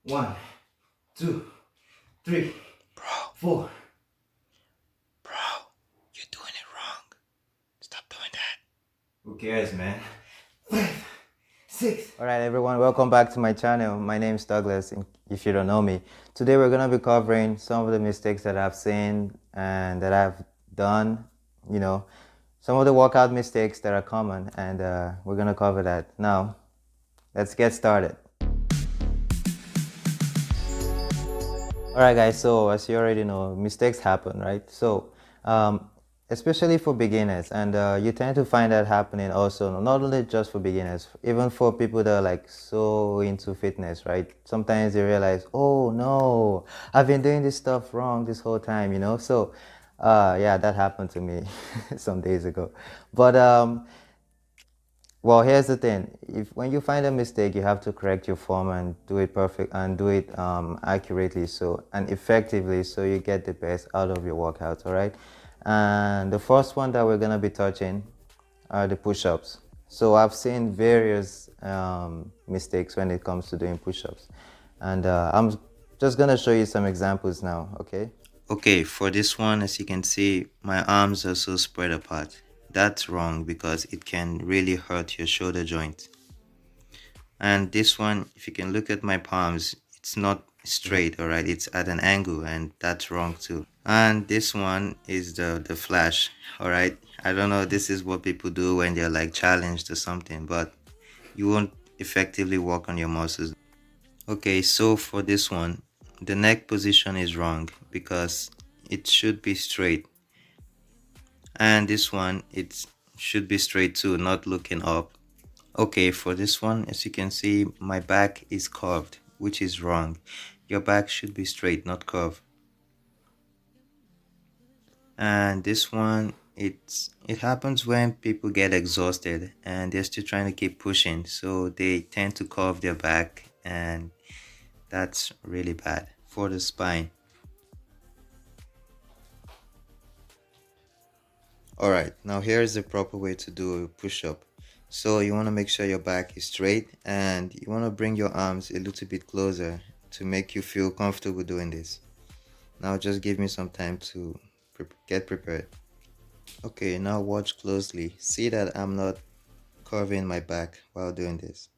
1, 2, 3, Bro, 4. bro, you're doing it wrong. Stop doing that. Who cares, man? 5, 6. Alright everyone, welcome back to my channel. My name is Douglas, if you don't know me. Today we're going to be covering some of the mistakes that I've seen and that I've done, some of the workout mistakes that are common, and we're going to cover that. Now, let's get started. Alright guys, so as you already know, mistakes happen, right? So, especially for beginners, and you tend to find that happening also, not only just for beginners, even for people that are like so into fitness, right? Sometimes they realize, oh no, I've been doing this stuff wrong this whole time, So, yeah, that happened to me some days ago. But well, here's the thing. If when you find a mistake, you have to correct your form and do it perfect and do it accurately and effectively, so you get the best out of your workouts. All right. And the first one that we're gonna be touching are the push-ups. So I've seen various mistakes when it comes to doing push-ups, and I'm just gonna show you some examples now. Okay. Okay, for this one, as you can see, my arms are so spread apart. That's wrong because it can really hurt your shoulder joint. And this one, if you can look at my palms, it's not straight, alright, it's at an angle, and that's wrong too. And this one is the flash, alright. I don't know, this is what people do when they're like challenged or something, but you won't effectively work on your muscles. Okay, so for this one, the neck position is wrong because it should be straight. And this one, it should be straight too, not looking up. Okay, for this one, as you can see, my back is curved, which is wrong. Your back should be straight, not curved. And this one, it happens when people get exhausted and they're still trying to keep pushing, so they tend to curve their back, and that's really bad for the spine. Alright, now here's the proper way to do a push-up. So you want to make sure your back is straight, and you want to bring your arms a little bit closer to make you feel comfortable doing this. Now just give me some time to get prepared. Okay, now watch closely. See that I'm not curving my back while doing this.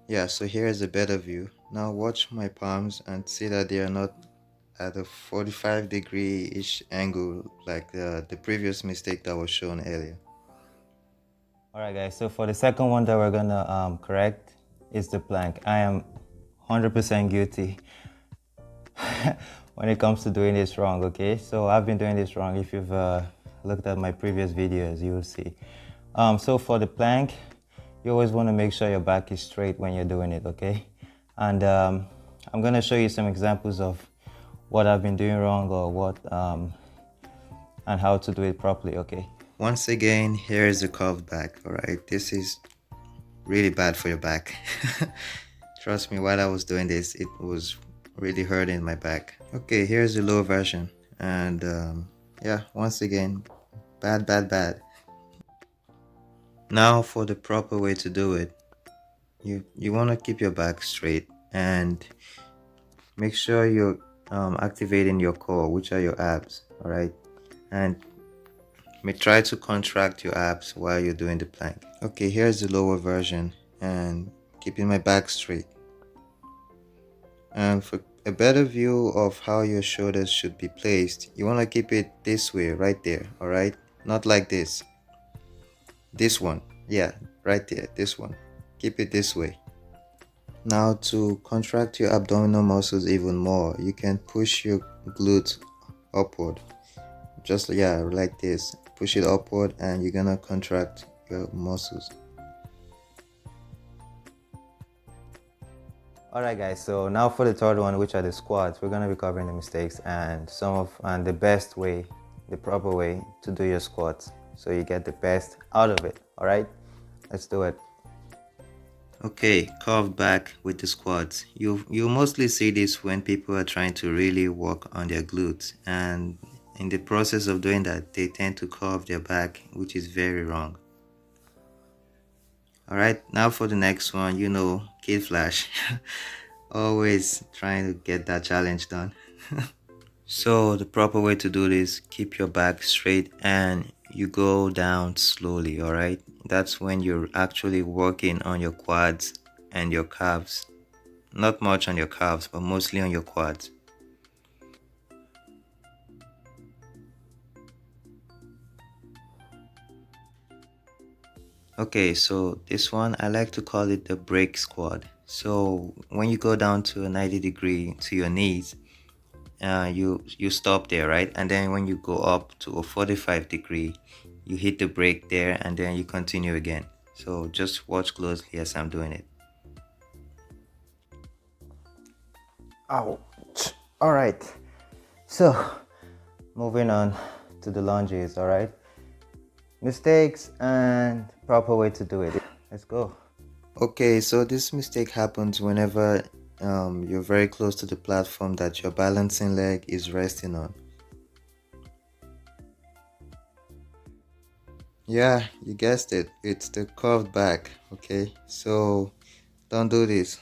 Yeah, so here is a better view. Now watch my palms and see that they are not at a 45-degree-ish angle like the previous mistake that was shown earlier. Alright guys, so for the second one that we're gonna correct is the plank. I am 100% guilty when it comes to doing this wrong, okay? So I've been doing this wrong. If you've looked at my previous videos, you will see. So for the plank, you always want to make sure your back is straight when you're doing it, okay? And I'm gonna show you some examples of what I've been doing wrong, or what and how to do it properly, okay? Once again, here is the curved back, alright? This is really bad for your back. Trust me, while I was doing this, it was really hurting my back. Okay, here's the low version, and yeah, once again, bad, bad, bad. Now for the proper way to do it, you want to keep your back straight and make sure you're activating your core, which are your abs, all right? And may try to contract your abs while you're doing the plank. Okay, here's the lower version, and keeping my back straight. And for a better view of how your shoulders should be placed, you want to keep it this way, right there, all right? Not like this. This one, yeah, right there, this one. Keep it this way. Now to contract your abdominal muscles even more, you can push your glute upward. Just, yeah, like this. Push it upward and you're gonna contract your muscles. Alright guys, so now for the third one, which are the squats. We're gonna be covering the mistakes and the best way, the proper way to do your squats, so you get the best out of it. Alright, let's do it. Okay, curved back with the squats. You mostly see this when people are trying to really work on their glutes, and in the process of doing that, they tend to curve their back, which is very wrong. All right, now for the next one, Kid Flash. Always trying to get that challenge done. So the proper way to do this, keep your back straight and you go down slowly, all right? That's when you're actually working on your quads and your calves. Not much on your calves, but mostly on your quads. Okay, so this one, I like to call it the break squat. So when you go down to a 90 degree to your knees, you stop there, right? And then when you go up to a 45 degree, you hit the brake there and then you continue again. So just watch closely as I'm doing it. Ouch. All right. So, moving on to the lunges, all right? Mistakes and proper way to do it. Let's go. Okay, so this mistake happens whenever you're very close to the platform that your balancing leg is resting on. Yeah, you guessed it. It's the curved back. Okay, so don't do this.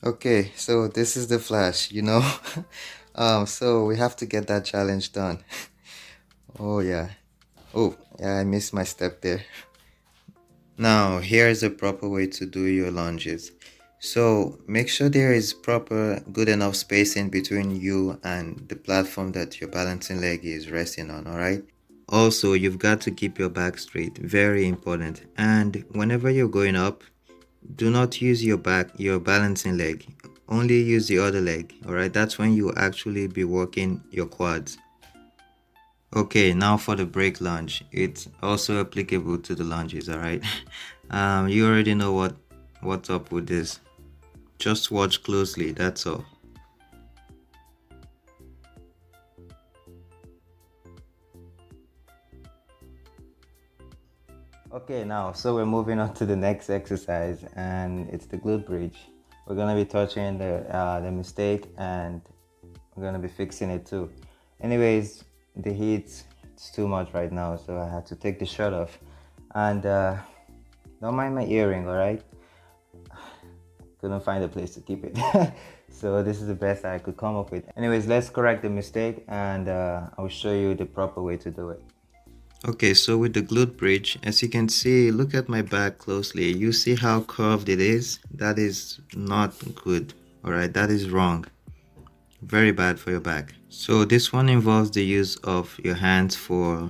Okay, so this is the flash, so we have to get that challenge done. Oh yeah. Oh, yeah, I missed my step there. Now, here is a proper way to do your lunges. So, make sure there is proper, good enough spacing between you and the platform that your balancing leg is resting on, alright? Also, you've got to keep your back straight, very important. And whenever you're going up, do not use your balancing leg. Only use the other leg, alright? That's when you actually be working your quads. Okay, now for the break lunge. It's also applicable to the lunges, alright? You already know what's up with this. Just watch closely, that's all. Okay, now, so we're moving on to the next exercise, and it's the glute bridge. We're gonna be touching the mistake, and we're gonna be fixing it too. Anyways, the heat it's too much right now, so I had to take the shirt off. And don't mind my earring, all right? Couldn't find a place to keep it. So this is the best I could come up with. Anyways, let's correct the mistake, and I'll show you the proper way to do it. Okay, so with the glute bridge, as you can see, look at my back closely. You see how curved it is? That is not good, alright? That is wrong. Very bad for your back. So this one involves the use of your hands for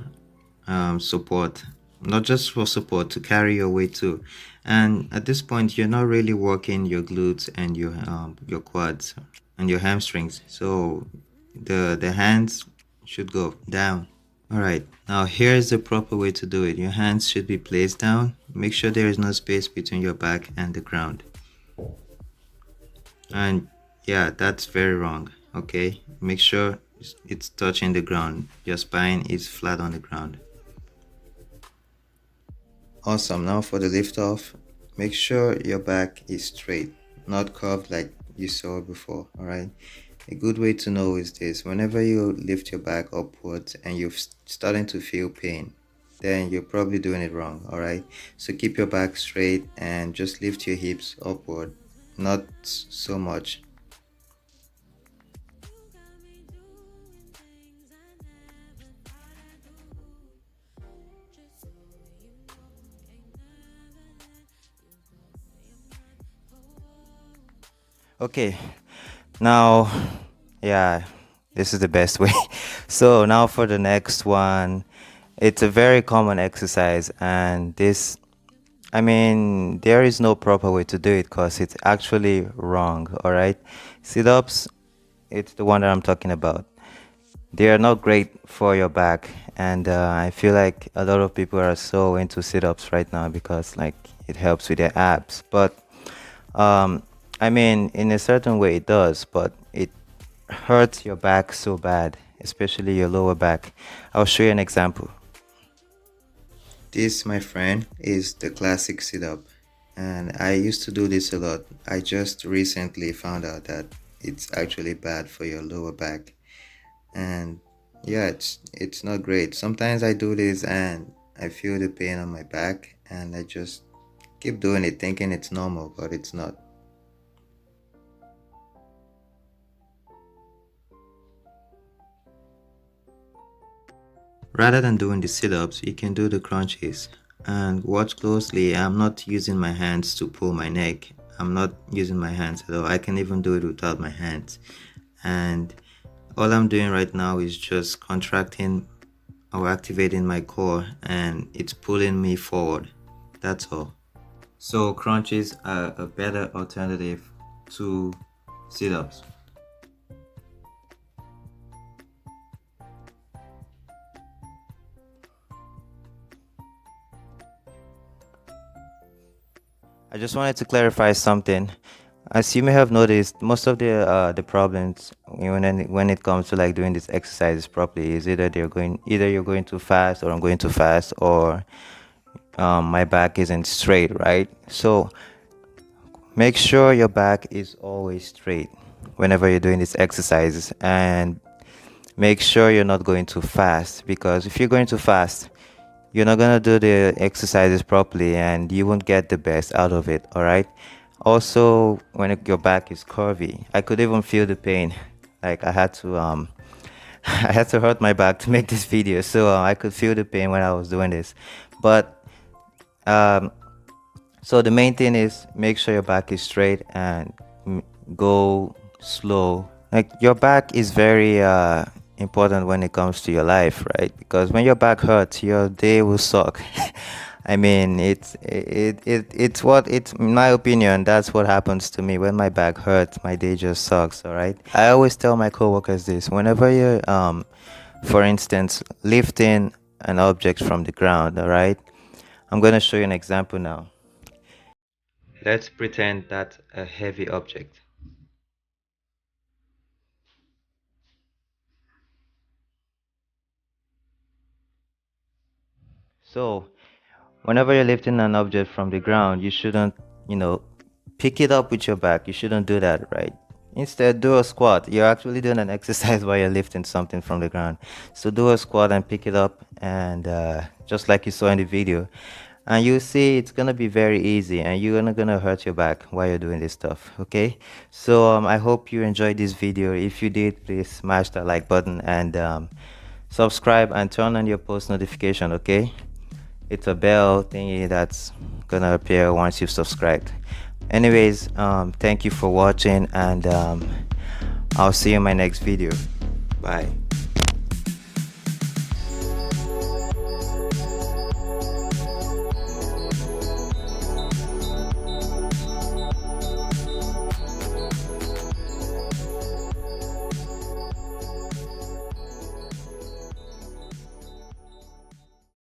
support, not just for support, to carry your weight too. And at this point, you're not really working your glutes and your quads and your hamstrings. So the hands should go down. Alright, now here's the proper way to do it. Your hands should be placed down. Make sure there is no space between your back and the ground. And yeah, that's very wrong. Okay, make sure it's touching the ground. Your spine is flat on the ground. Awesome, now for the lift off, make sure your back is straight, not curved like you saw before, alright? A good way to know is this: whenever you lift your back upwards and you're starting to feel pain, then you're probably doing it wrong, alright? So keep your back straight and just lift your hips upward, not so much. Okay, now, yeah, this is the best way. So now for the next one, it's a very common exercise, and this, I mean, there is no proper way to do it because it's actually wrong, all right? Sit-ups, it's the one that I'm talking about. They are not great for your back, and I feel like a lot of people are so into sit-ups right now because like it helps with their abs. But um, I mean, in a certain way it does, but it hurts your back so bad, especially your lower back. I'll show you an example. This, my friend, is the classic sit-up, and I used to do this a lot. I just recently found out that it's actually bad for your lower back. and yeah, it's not great. Sometimes I do this and I feel the pain on my back, and I just keep doing it thinking it's normal, but it's not. Rather than doing the sit-ups, you can do the crunches. And watch closely, I'm not using my hands to pull my neck. I'm not using my hands at all. I can even do it without my hands. And all I'm doing right now is just contracting or activating my core, and it's pulling me forward. That's all. So crunches are a better alternative to sit-ups. I just wanted to clarify something. As you may have noticed, most of the problems when it comes to like doing these exercises properly is either you're going too fast or I'm going too fast, or my back isn't straight, right? So make sure your back is always straight whenever you're doing these exercises, and make sure you're not going too fast, because if you're going too fast, you're not gonna do the exercises properly and you won't get the best out of it. All right. Also, when your back is curvy, I could even feel the pain. Like I had to I had to hurt my back to make this video, so I could feel the pain when I was doing this. But um, so the main thing is make sure your back is straight and go slow. Like your back is very important when it comes to your life, right? Because when your back hurts, your day will suck. I mean, it's in my opinion, that's what happens to me when my back hurts. My day just sucks. All right. I always tell my coworkers this: whenever you're, for instance, lifting an object from the ground. All right. I'm gonna show you an example now. Let's pretend that's a heavy object. So, whenever you're lifting an object from the ground, you shouldn't, you know, pick it up with your back. You shouldn't do that, right? Instead, do a squat. You're actually doing an exercise while you're lifting something from the ground. So, do a squat and pick it up, and just like you saw in the video. And you see it's gonna be very easy, and you're not gonna hurt your back while you're doing this stuff. Okay, so I hope you enjoyed this video. If you did, please smash that like button and subscribe and turn on your post notification. Okay, it's a bell thingy that's gonna appear once you've subscribed. Anyways, thank you for watching, and I'll see you in my next video. Bye.